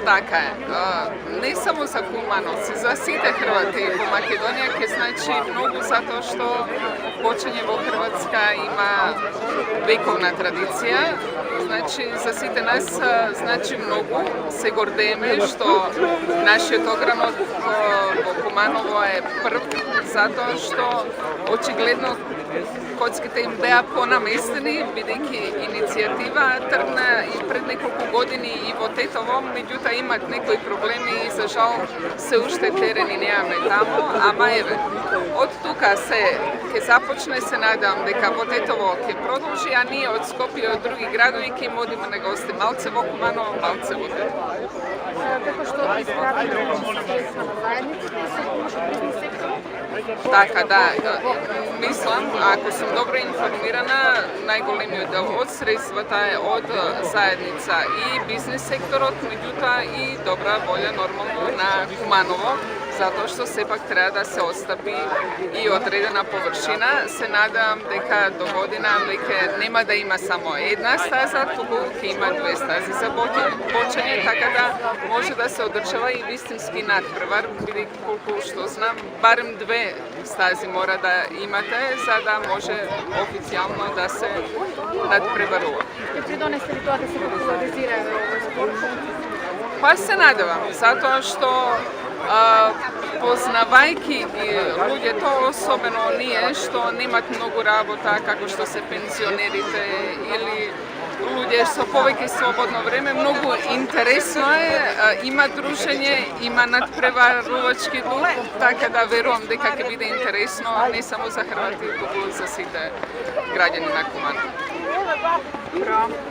Така е. Не само за Кумановци, за сите Хрвати во Македонија ќе значи многу затоа што почење во Хрватска има вековна традиција. Значи за сите нас значи многу. Се гордееме што нашиот огранок во Куманово е прв затоа што очигледно коцките им беа понаместени, бидејќи иницијатива тргна и пред неколку години и во Тетово, меѓутоа имат некои проблеми и за жал се уште терени немаме таму, ама еве, од тука ќе започне, се надевам дека во Тетово ќе продолжи, а ние од Скопје и од други градови ќе им одиме на гости, малце во Куманово, малце во Тетово. Како што изградено на заедниците и се бизнес сектор? Така, да. Мислам, ако сум добро информирана, најголемиот дел од средствата е од заедница и бизнес секторот, меѓутоа и добра волја нормално на Куманово, затоа што сепак треба да се отстапи и одредена површина. Се надевам дека до година веќе нема да има само една стаза, туку ќе има две стази за почење, така да може да се одржава и вистински надпревар, бидејќи колку што знам, барем две стази мора да имате за да може официјално да се надпреварува. Ќе придонесе ли тоа да се популаризира овој спорт? Па се надевам, затоа што познавајки ги луѓето, особено оние што немат многу работа, како што се пензионерите или луѓе со повеќе слободно време, многу интересно е, има дружење, има надпреварувачки дух, така да верувам дека ќе биде интересно не само за Хрвати, туку за сите граѓани на Куманово.